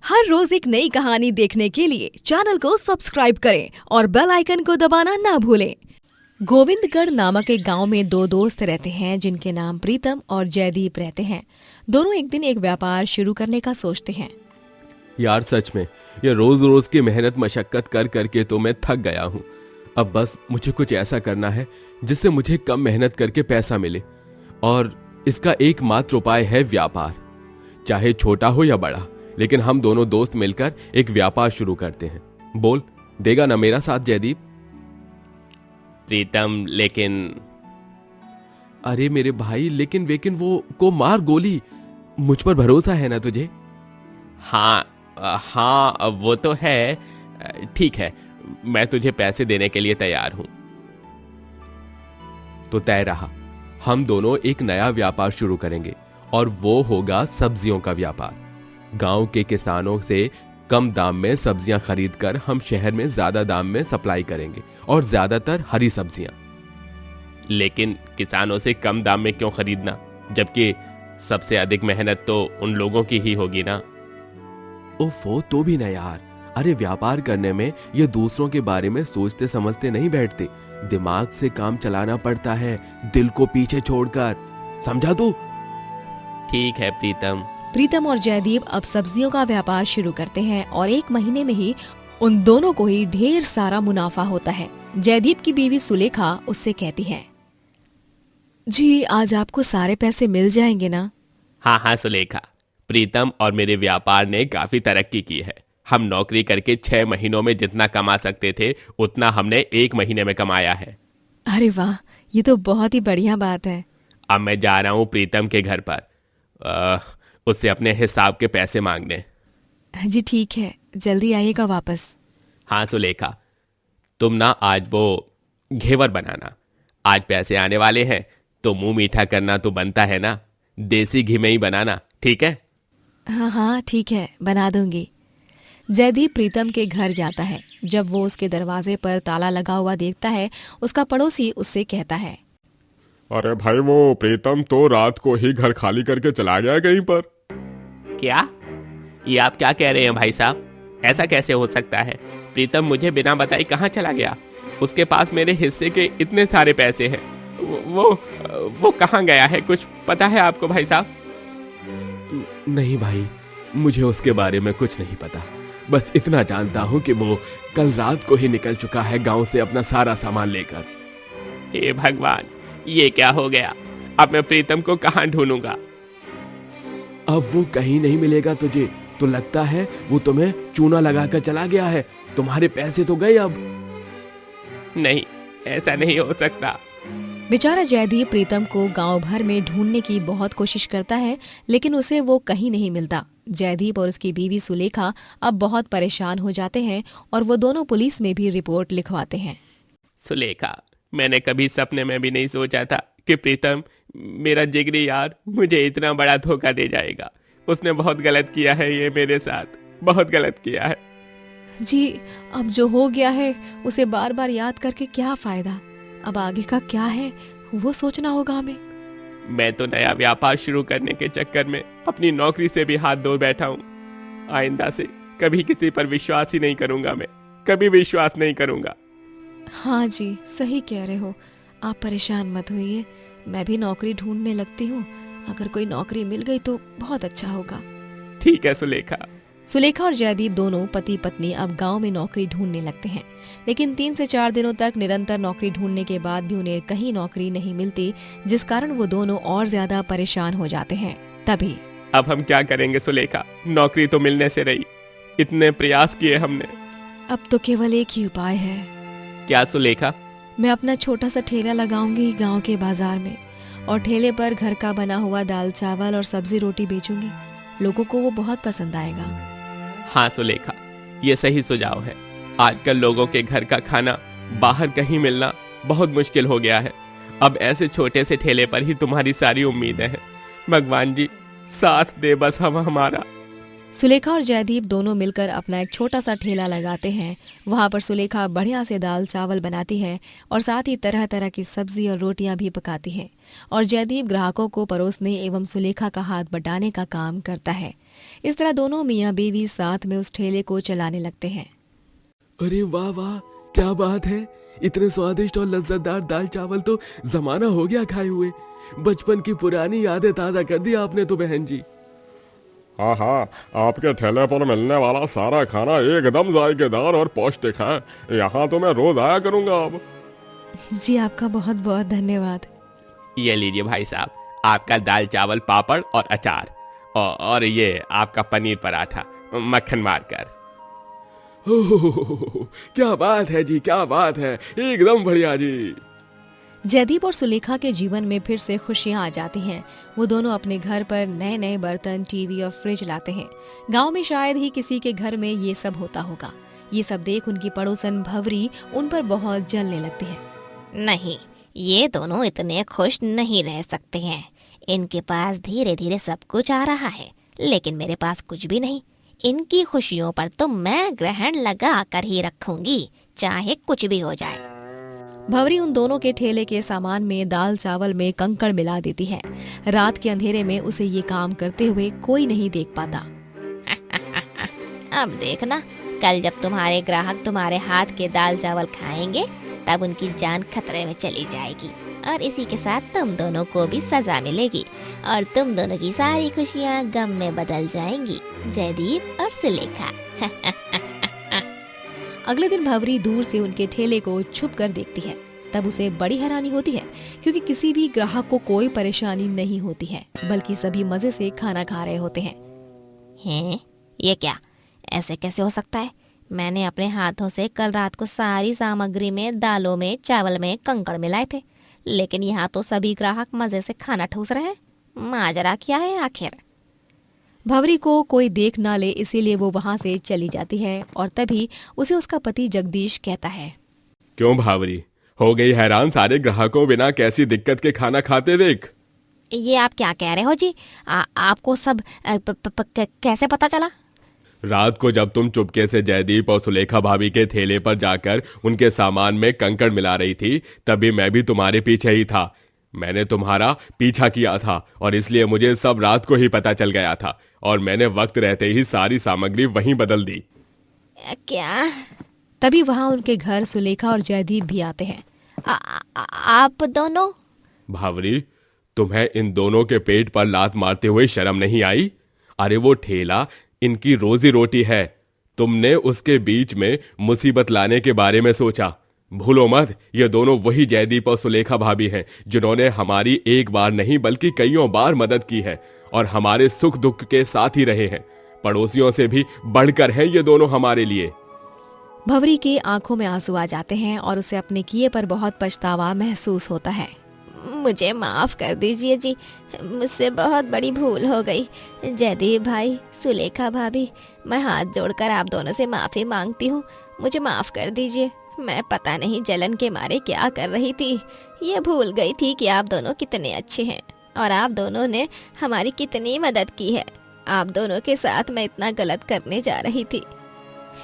हर रोज एक नई कहानी देखने के लिए चैनल को सब्सक्राइब करें और बेल आइकन को दबाना ना भूलें। गोविंदगढ़ नामक एक गांव में दो दोस्त रहते हैं जिनके नाम प्रीतम और जयदीप रहते हैं। दोनों एक दिन एक व्यापार शुरू करने का सोचते हैं। यार सच में ये रोज रोज की मेहनत मशक्कत कर करके तो मैं थक गया हूँ। अब बस मुझे कुछ ऐसा करना है जिससे मुझे कम मेहनत करके पैसा मिले, और इसका एकमात्र उपाय है व्यापार। चाहे छोटा हो या बड़ा, लेकिन हम दोनों दोस्त मिलकर एक व्यापार शुरू करते हैं। बोल, देगा ना मेरा साथ जयदीप? प्रीतम, लेकिन अरे मेरे भाई, लेकिन वेकिन वो को मार गोली। मुझ पर भरोसा है ना तुझे? हाँ, वो तो है। ठीक है, मैं तुझे पैसे देने के लिए तैयार हूं। तो तय रहा, हम दोनों एक नया व्यापार शुरू करेंगे और वो होगा सब्जियों का व्यापार। गांव के किसानों से कम दाम में सब्जियां खरीदकर हम शहर में ज्यादा दाम में सप्लाई करेंगे, और ज्यादातर हरी सब्जियां। लेकिन किसानों से कम दाम में क्यों खरीदना, जबकि सबसे अधिक मेहनत तो उन लोगों की ही होगी ना। ओफो, तो भी ना यार। अरे व्यापार करने में ये दूसरों के बारे में सोचते समझते नहीं बैठते, दिमाग से काम चलाना पड़ता है, दिल को पीछे छोड़कर। समझा तू? ठीक है प्रीतम और जयदीप अब सब्जियों का व्यापार शुरू करते हैं और 1 महीने में ही उन दोनों को ही ढेर सारा मुनाफा होता है। जयदीप की बीवी सुलेखा उससे कहती है, जी आज आपको सारे पैसे मिल जाएंगे ना? हाँ सुलेखा, प्रीतम और मेरे व्यापार ने काफी तरक्की की है। हम नौकरी करके 6 महीनों में जितना कमा सकते थे उतना हमने 1 महीने में कमाया है। अरे वाह, ये तो बहुत ही बढ़िया बात है। अब मैं जा रहा हूँ प्रीतम के घर पर, उससे अपने हिसाब के पैसे मांगने। जी ठीक है, जल्दी आइएगा वापस। हाँ सुलेखा, तुम ना आज वो घेवर बनाना। आज पैसे आने वाले हैं तो मुंह मीठा करना तो बनता है ना। देसी घी में ही बनाना, ठीक है? हाँ ठीक है, बना दूंगी। जयदीप प्रीतम के घर जाता है। जब वो उसके दरवाजे पर ताला लगा हुआ देखता है, उसका पड़ोसी उससे कहता है, अरे भाई, वो प्रीतम तो रात को ही घर खाली करके चला गया कहीं पर। क्या? ये आप क्या कह रहे हैं भाई साहब? ऐसा कैसे हो सकता है? प्रीतम मुझे बिना बताए कहाँ चला गया? उसके पास मेरे हिस्से के इतने सारे पैसे हैं। वो कहाँ गया है? कुछ पता है आपको भाई साहब? नहीं भाई, मुझे उसके बारे में कुछ नहीं पता। बस इतना जानता हूँ कि वो कल रात को ही निकल चुका है गांव से अपना सारा सामान लेकर। हे भगवान, ये क्या हो गया? अब मैं प्रीतम को कहाँ ढूंढूंगा? अब वो कहीं नहीं मिलेगा तुझे तो लगता है वो तुम्हें चूना लगाकर चला गया है। तुम्हारे पैसे तो गए अब। नहीं, ऐसा नहीं हो सकता। बेचारा जयदीप प्रीतम को गांव भर में ढूंढने की बहुत कोशिश करता है, लेकिन उसे वो कहीं नहीं मिलता। जयदीप और उसकी बीवी सुलेखा अब बहुत परेशान हो जाते हैं और वो दोनों पुलिस में भी रिपोर्ट लिखवाते हैं। सुलेखा, मैंने कभी सपने में भी नहीं सोचा था कि प्रीतम, मेरा जिगरी यार, मुझे इतना बड़ा धोखा दे जाएगा। उसने बहुत गलत किया है, ये मेरे साथ बहुत गलत किया है। जी, अब जो हो गया है उसे बार बार याद करके क्या फायदा? अब आगे का क्या है वो सोचना होगा हमें। मैं तो नया व्यापार शुरू करने के चक्कर में अपनी नौकरी से भी हाथ धो बैठा हूँ। आइंदा से कभी किसी पर विश्वास ही नहीं करूंगा। मैं कभी विश्वास नहीं करूंगा। हाँ जी, सही कह रहे हो। आप परेशान मत होइए, मैं भी नौकरी ढूंढने लगती हूँ। अगर कोई नौकरी मिल गई तो बहुत अच्छा होगा। ठीक है सुलेखा। सुलेखा और जयदीप दोनों पति पत्नी अब गांव में नौकरी ढूंढने लगते हैं, लेकिन 3 से 4 दिनों तक निरंतर नौकरी ढूंढने के बाद भी उन्हें कहीं नौकरी नहीं मिलती, जिस कारण वो दोनों और ज्यादा परेशान हो जाते हैं। तभी अब हम क्या करेंगे सुलेखा? नौकरी तो मिलने से रही, इतने प्रयास किए हमने। अब तो केवल एक ही उपाय है। क्या सुलेखा? मैं अपना छोटा सा ठेला लगाऊंगी गांव के बाजार में, और ठेले पर घर का बना हुआ दाल चावल और सब्जी रोटी बेचूंगी। लोगों को वो बहुत पसंद आएगा। हाँ सुलेखा, ये सही सुझाव है। आजकल लोगों के घर का खाना बाहर कहीं मिलना बहुत मुश्किल हो गया है। अब ऐसे छोटे से ठेले पर ही तुम्हारी सारी उम्मीदें हैं। भगवान जी साथ दे बस हमारा। सुलेखा और जयदीप दोनों मिलकर अपना एक छोटा सा ठेला लगाते हैं। वहां पर सुलेखा बढ़िया से दाल चावल बनाती है और साथ ही तरह तरह की सब्जी और रोटियां भी पकाती है और जयदीप ग्राहकों को परोसने एवं सुलेखा का हाथ बटाने का काम करता है। इस तरह दोनों मियाँ बीवी साथ में उस ठेले को चलाने लगते हैं। अरे वाह वाह, क्या बात है। इतने स्वादिष्ट और लज्जतदार दाल चावल तो जमाना हो गया खाए हुए। बचपन की पुरानी यादें ताजा कर दी आपने तो बहन जी। हाँ हाँ, आपके ठेले पर मिलने वाला सारा खाना एकदम जायकेदार और पौष्टिक है। यहाँ तो मैं रोज आया करूँगा अब। जी आपका बहुत बहुत धन्यवाद। ये लीजिए भाई साहब, आपका दाल चावल पापड़ और अचार, और ये आपका पनीर पराठा मक्खन मारकर। ओह, क्या बात है जी, क्या बात है, एकदम बढ़िया जी। जयदीप और सुलेखा के जीवन में फिर से खुशियां आ जाती हैं। वो दोनों अपने घर पर नए नए बर्तन, टीवी और फ्रिज लाते हैं। गांव में शायद ही किसी के घर में ये सब होता होगा। ये सब देख उनकी पड़ोसन भवरी उन पर बहुत जलने लगती है। नहीं, ये दोनों इतने खुश नहीं रह सकते हैं। इनके पास धीरे धीरे सब कुछ आ रहा है, लेकिन मेरे पास कुछ भी नहीं। इनकी खुशियों पर तो मैं ग्रहण लगा कर ही रखूंगी, चाहे कुछ भी हो जाए। भवरी उन दोनों के ठेले के सामान में दाल चावल में कंकड़ मिला देती है। रात के अंधेरे में उसे ये काम करते हुए कोई नहीं देख पाता। अब देखना, कल जब तुम्हारे ग्राहक तुम्हारे हाथ के दाल चावल खाएंगे, तब उनकी जान खतरे में चली जाएगी और इसी के साथ तुम दोनों को भी सजा मिलेगी और तुम दोनों की सारी खुशियाँ गम में बदल जाएंगी, जयदीप और सुलेखा। अगले दिन भवरी दूर से उनके ठेले को छुप कर देखती है। तब उसे बड़ी हैरानी होती है, क्योंकि किसी भी ग्राहक को कोई परेशानी नहीं होती है, बल्कि सभी मजे से खाना खा रहे होते हैं। हैं? ये क्या? ऐसे कैसे हो सकता है? मैंने अपने हाथों से कल रात को सारी सामग्री में, दालों में, चावल में कंकड़ मिलाए थे, लेकिन यहाँ तो सभी ग्राहक मजे से खाना ठूस रहे हैं। माजरा क्या है आखिर? भवरी को कोई देख ना ले, इसीलिए वो वहाँ से चली जाती है और तभी उसे उसका पति जगदीश कहता है। क्यों भावरी, हो गई हैरान सारे ग्राहकों बिना कैसी दिक्कत के खाना खाते देख? ये आप क्या कह रहे हो जी? आपको सब कैसे पता चला? रात को जब तुम चुपके से जयदीप और सुलेखा भाभी के ठेले पर जाकर उनके सामान में कंकड़ मिला रही थी, तभी मैं भी तुम्हारे पीछे ही था। मैंने तुम्हारा पीछा किया था और इसलिए मुझे सब रात को ही पता चल गया था और मैंने वक्त रहते ही सारी सामग्री वहीं बदल दी। क्या? तभी वहाँ उनके घर सुलेखा और जयदीप भी आते हैं। आप दोनों? भावरी, तुम्हें इन दोनों के पेट पर लात मारते हुए शर्म नहीं आई? अरे वो ठेला इनकी रोजी रोटी है, तुमने उसके बीच में मुसीबत लाने के बारे में सोचा। भूलो मत, ये दोनों वही जयदीप और सुलेखा भाभी हैं जिन्होंने हमारी एक बार नहीं बल्कि कईयों बार मदद की है और हमारे सुख दुख के साथ ही रहे हैं। पड़ोसियों से भी बढ़कर हैं ये दोनों हमारे लिए। भवरी के आंखों में आंसू आ जाते हैं और उसे अपने किए पर बहुत पछतावा महसूस होता है। मुझे माफ कर दीजिए जी, मुझसे बहुत बड़ी भूल हो गई। जयदीप भाई, सुलेखा भाभी, मैं हाथ जोड़कर आप दोनों से माफी मांगती हूँ। मुझे माफ कर दीजिए। मैं पता नहीं जलन के मारे क्या कर रही थी, ये भूल गई थी कि आप दोनों कितने अच्छे हैं और आप दोनों ने हमारी कितनी मदद की है। आप दोनों के साथ मैं इतना गलत करने जा रही थी।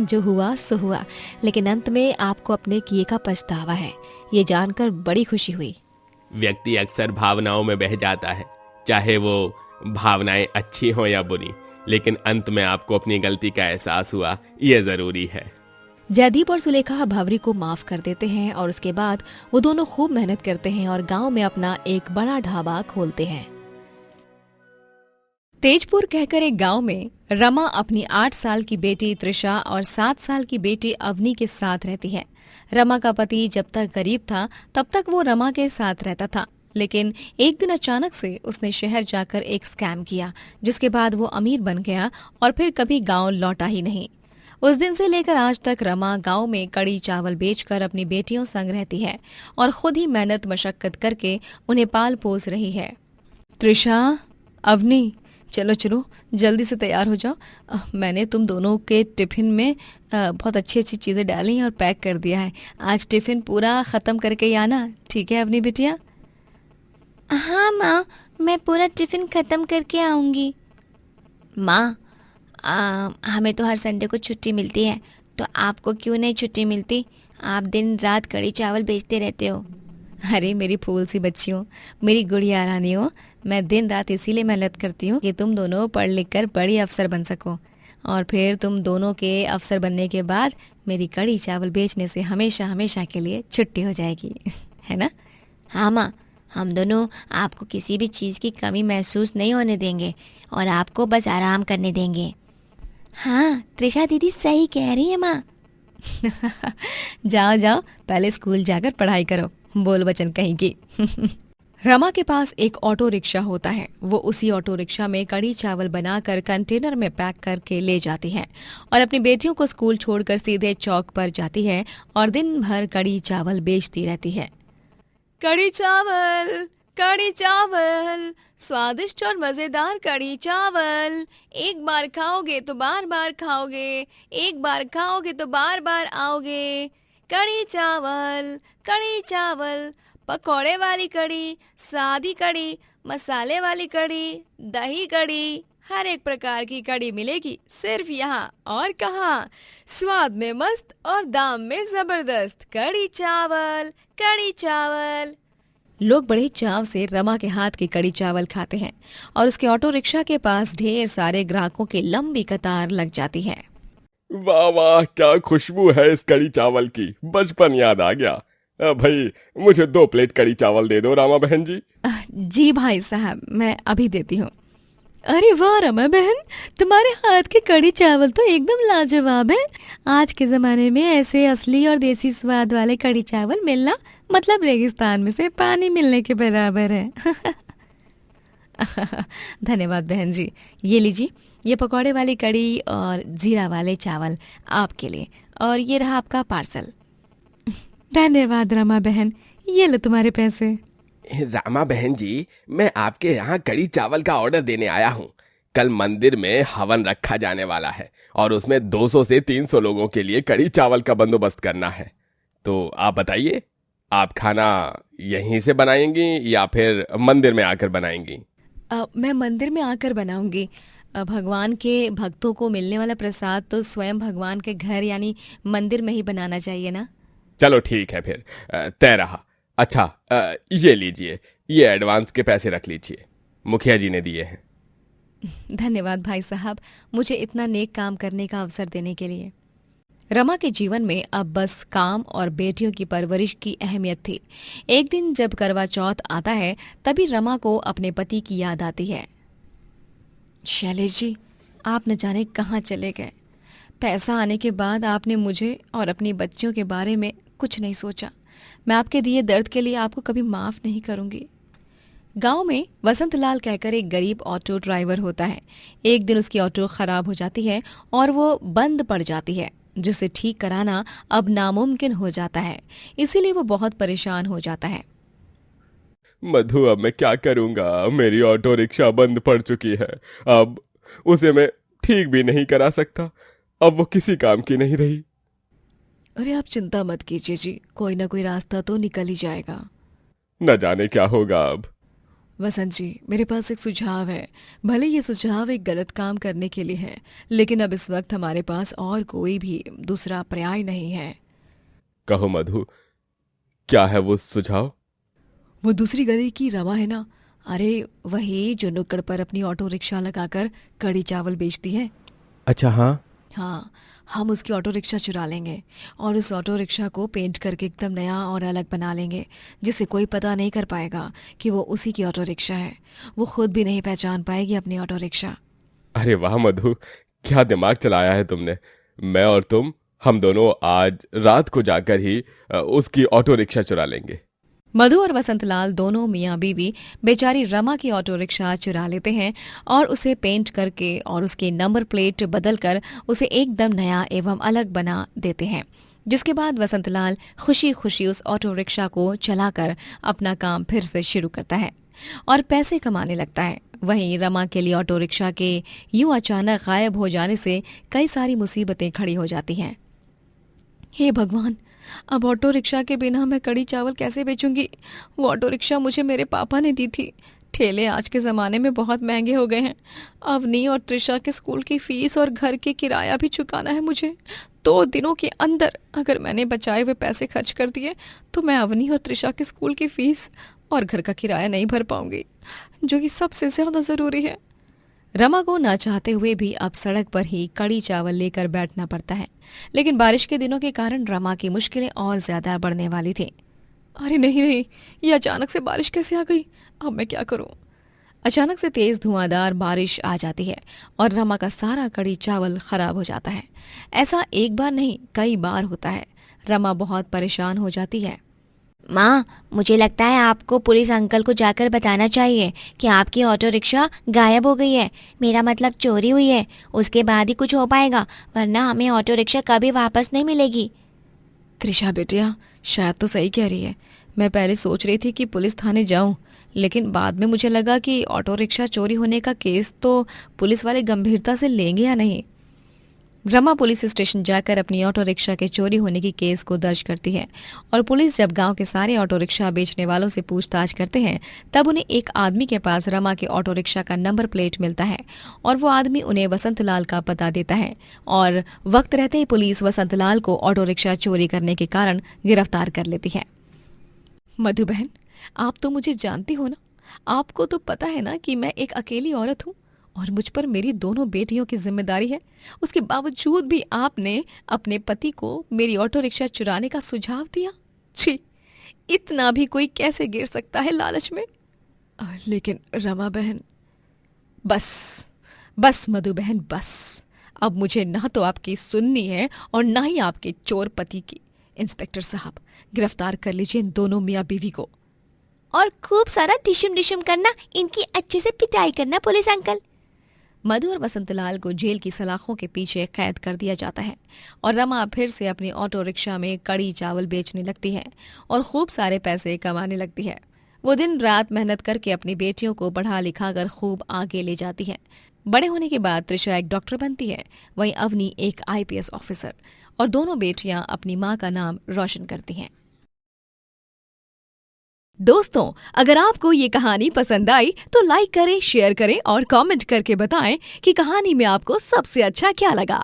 जो हुआ सो हुआ, लेकिन अंत में आपको अपने किए का पछतावा है, ये जानकर बड़ी खुशी हुई। व्यक्ति अक्सर भावनाओं में बह जाता है, चाहे वो भावनाएं अच्छी हो या बुरी, लेकिन अंत में आपको अपनी गलती का एहसास हुआ, ये जरूरी है। जयदीप और सुलेखा भवरी को माफ कर देते हैं और उसके बाद वो दोनों खूब मेहनत करते हैं और गांव में अपना एक बड़ा ढाबा खोलते हैं। तेजपुर कहकर एक गांव में रमा अपनी 8 साल की बेटी त्रिशा और 7 साल की बेटी अवनी के साथ रहती है। रमा का पति जब तक गरीब था तब तक वो रमा के साथ रहता था, लेकिन एक दिन अचानक से उसने शहर जाकर एक स्कैम किया, जिसके बाद वो अमीर बन गया और फिर कभी गांव लौटा ही नहीं। उस दिन से लेकर आज तक रमा गांव में कड़ी चावल बेचकर अपनी बेटियों संग रहती है और खुद ही मेहनत मशक्कत करके उन्हें पाल पोस रही है। त्रिशा, अवनी, चलो चलो जल्दी से तैयार हो जाओ। मैंने तुम दोनों के टिफिन में बहुत अच्छी अच्छी चीज़ें डाली हैं और पैक कर दिया है। आज टिफिन पूरा ख़त्म करके ही आना, ठीक है अवनी बिटिया? हाँ माँ, मैं पूरा टिफिन खत्म करके आऊंगी। माँ, हमें तो हर संडे को छुट्टी मिलती है, तो आपको क्यों नहीं छुट्टी मिलती? आप दिन रात कड़ी चावल बेचते रहते हो। अरे मेरी फूल सी बच्चियों, मेरी गुड़िया रानियों, मैं दिन रात इसीलिए मेहनत करती हूँ कि तुम दोनों पढ़ लिख कर बड़ी अफसर बन सको, और फिर तुम दोनों के अफसर बनने के बाद मेरी कड़ी चावल बेचने से हमेशा हमेशा के लिए छुट्टी हो जाएगी। है ना? हाँ माँ, हम दोनों आपको किसी भी चीज़ की कमी महसूस नहीं होने देंगे और आपको बस आराम करने देंगे। हाँ, त्रिशा दीदी सही कह रही है माँ। जाओ जाओ, पहले स्कूल जाकर पढ़ाई करो, बोल वचन कहीं की। रमा के पास एक ऑटो रिक्शा होता है। वो उसी ऑटो रिक्शा में कड़ी चावल बनाकर कंटेनर में पैक करके ले जाती है और अपनी बेटियों को स्कूल छोड़कर सीधे चौक पर जाती है और दिन भर कड़ी चावल बेचती रहती है। कड़ी चावल, कड़ी चावल, स्वादिष्ट और मजेदार कड़ी चावल, एक बार खाओगे तो बार बार खाओगे, एक बार खाओगे तो बार बार आओगे। कड़ी चावल, कड़ी चावल, पकौड़े वाली कड़ी, सादी कड़ी, मसाले वाली कड़ी, दही कड़ी, हर एक प्रकार की कड़ी मिलेगी सिर्फ यहाँ, और कहाँ? स्वाद में मस्त और दाम में जबरदस्त कड़ी चावल, कड़ी चावल। लोग बड़े चाव से रमा के हाथ की कड़ी चावल खाते हैं और उसके ऑटो रिक्शा के पास ढेर सारे ग्राहकों की लंबी कतार लग जाती है। वाह वाह, क्या खुशबू है इस कड़ी चावल की, बचपन याद आ गया। भाई मुझे 2 प्लेट कड़ी चावल दे दो रामा बहन जी। जी भाई साहब, मैं अभी देती हूँ। अरे वाह रमा बहन, तुम्हारे हाथ के कड़ी चावल तो एकदम लाजवाब है। आज के जमाने में ऐसे असली और देसी स्वाद वाले कड़ी चावल मिलना मतलब रेगिस्तान में से पानी मिलने के बराबर है। धन्यवाद बहन जी। ये लीजिए, ये पकौड़े वाली कड़ी और जीरा वाले चावल आपके लिए, और ये रहा आपका पार्सल। धन्यवाद रमा बहन, ये लो तुम्हारे पैसे। रामा बहन जी, मैं आपके यहाँ कड़ी चावल का ऑर्डर देने आया हूँ। कल मंदिर में हवन रखा जाने वाला है और उसमें 200 से 300 लोगों के लिए कड़ी चावल का बंदोबस्त करना है। तो आप बताइए, आप खाना यहीं से बनाएंगी या फिर मंदिर में आकर बनाएंगी? मैं मंदिर में आकर बनाऊंगी। भगवान के भक्तों को मिलने वाला प्रसाद तो स्वयं भगवान के घर यानी मंदिर में ही बनाना चाहिए ना। चलो ठीक है फिर, तय रहा। अच्छा, ये लीजिए, ये एडवांस के पैसे रख लीजिए, मुखिया जी ने दिए हैं। धन्यवाद भाई साहब, मुझे इतना नेक काम करने का अवसर देने के लिए। रमा के जीवन में अब बस काम और बेटियों की परवरिश की अहमियत थी। एक दिन जब करवा चौथ आता है, तभी रमा को अपने पति की याद आती है। शैलेश जी, आप न जाने कहाँ चले गए। पैसा आने के बाद आपने मुझे और अपनी बच्चियों के बारे में कुछ नहीं सोचा। मैं आपके दिए दर्द के लिए आपको कभी माफ नहीं करूंगी। गांव में वसंत लाल कहकर एक गरीब ऑटो ड्राइवर होता है। एक दिन उसकी ऑटो खराब हो जाती है और वो बंद पड़ जाती है, जिसे ठीक कराना अब नामुमकिन हो जाता है। इसीलिए वो बहुत परेशान हो जाता है। मधु, अब मैं क्या करूंगा? मेरी ऑटो रिक्शा बंद पड़ चुकी है। अब उसे मैं ठीक भी नहीं करा सकता। अब वो किसी काम की नहीं रही। अरे आप चिंता मत कीजिए जी, कोई ना कोई रास्ता तो निकल ही जाएगा। न जाने क्या होगा अब। वसंत जी, मेरे पास एक सुझाव है। भले ये सुझाव एक गलत काम करने के लिए है, लेकिन अब इस वक्त हमारे पास और कोई भी दूसरा पर्याय नहीं है। कहो मधु, क्या है वो सुझाव? वो दूसरी गली की रमा है ना, अरे वही जो नुक्कड़ पर अपनी ऑटो रिक्शा लगाकर कड़ी चावल बेचती है। अच्छा, हाँ हाँ, हम उसकी ऑटो रिक्शा चुरा लेंगे और उस ऑटो रिक्शा को पेंट करके एकदम नया और अलग बना लेंगे, जिससे कोई पता नहीं कर पाएगा कि वो उसी की ऑटो रिक्शा है। वो खुद भी नहीं पहचान पाएगी अपनी ऑटो रिक्शा। अरे वाह मधु, क्या दिमाग चलाया है तुमने। मैं और तुम, हम दोनों आज रात को जाकर ही उसकी ऑटो रिक्शा चुरा लेंगे। मधु और वसंतलाल दोनों मियाँ बीवी बेचारी रमा की ऑटो रिक्शा चुरा लेते हैं और उसे पेंट करके और उसके नंबर प्लेट बदलकर उसे एकदम नया एवं अलग बना देते हैं। जिसके बाद वसंतलाल खुशी खुशी उस ऑटो रिक्शा को चलाकर अपना काम फिर से शुरू करता है और पैसे कमाने लगता है। वहीं रमा के लिए ऑटो रिक्शा के यूं अचानक गायब हो जाने से कई सारी मुसीबतें खड़ी हो जाती हैं। हे भगवान, अब ऑटो रिक्शा के बिना मैं कड़ी चावल कैसे बेचूंगी? वो ऑटो रिक्शा मुझे मेरे पापा ने दी थी। ठेले आज के ज़माने में बहुत महंगे हो गए हैं। अवनी और त्रिशा के स्कूल की फीस और घर के किराया भी चुकाना है मुझे। 2 दिनों के अंदर अगर मैंने बचाए हुए पैसे खर्च कर दिए तो मैं अवनी और त्रिशा के स्कूल की फीस और घर का किराया नहीं भर पाऊंगी, जो कि सबसे ज़्यादा ज़रूरी है। रमा को ना चाहते हुए भी अब सड़क पर ही कड़ी चावल लेकर बैठना पड़ता है, लेकिन बारिश के दिनों के कारण रमा की मुश्किलें और ज़्यादा बढ़ने वाली थी। अरे नहीं, ये अचानक से बारिश कैसे आ गई? अब मैं क्या करूं? अचानक से तेज धुआंधार बारिश आ जाती है और रमा का सारा कड़ी चावल खराब हो जाता है। ऐसा एक बार नहीं, कई बार होता है। रमा बहुत परेशान हो जाती है। माँ, मुझे लगता है आपको पुलिस अंकल को जाकर बताना चाहिए कि आपकी ऑटो रिक्शा गायब हो गई है। मेरा मतलब चोरी हुई है, उसके बाद ही कुछ हो पाएगा, वरना हमें ऑटो रिक्शा कभी वापस नहीं मिलेगी। त्रिशा बेटिया शायद तो सही कह रही है। मैं पहले सोच रही थी कि पुलिस थाने जाऊं, लेकिन बाद में मुझे लगा कि ऑटो रिक्शा चोरी होने का केस तो पुलिस वाले गंभीरता से लेंगे या नहीं। रमा पुलिस स्टेशन जाकर अपनी ऑटो रिक्शा के चोरी होने की केस को दर्ज करती है और पुलिस जब गांव के सारे ऑटो रिक्शा बेचने वालों से पूछताछ करते हैं तब उन्हें एक आदमी के पास रमा के ऑटो रिक्शा का नंबर प्लेट मिलता है और वो आदमी उन्हें वसंतलाल का पता देता है और वक्त रहते ही पुलिस वसंतलाल को ऑटो रिक्शा चोरी करने के कारण गिरफ्तार कर लेती है। मधु बहन, आप तो मुझे जानती हो ना, आपको तो पता है ना कि मैं एक अकेली औरत हूँ और मुझ पर मेरी दोनों बेटियों की जिम्मेदारी है। उसके बावजूद भी आपने अपने पति को मेरी ऑटो रिक्शा चुराने का सुझाव दिया। छी, इतना भी कोई कैसे गिर सकता है लालच में? लेकिन रमा बहन, बस मधु बहन, बस। अब मुझे ना तो आपकी सुननी है और ना ही आपके चोर पति की। इंस्पेक्टर साहब, गिरफ्तार कर लीजिए इन दोनों मियाँ बीवी को। और खूब सारा डिशम डिशम करना, इनकी अच्छे से पिटाई करना पुलिस अंकल। मधु और वसंतलाल को जेल की सलाखों के पीछे कैद कर दिया जाता है और रमा फिर से अपनी ऑटो रिक्शा में कड़ी चावल बेचने लगती है और खूब सारे पैसे कमाने लगती है। वो दिन रात मेहनत करके अपनी बेटियों को पढ़ा लिखा कर खूब आगे ले जाती है। बड़े होने के बाद त्रिशा एक डॉक्टर बनती है, वहीं अवनी एक IPS ऑफिसर, और दोनों बेटियां अपनी माँ का नाम रोशन करती हैं। दोस्तों, अगर आपको ये कहानी पसंद आई तो लाइक करें, शेयर करें और कमेंट करके बताएं कि कहानी में आपको सबसे अच्छा क्या लगा।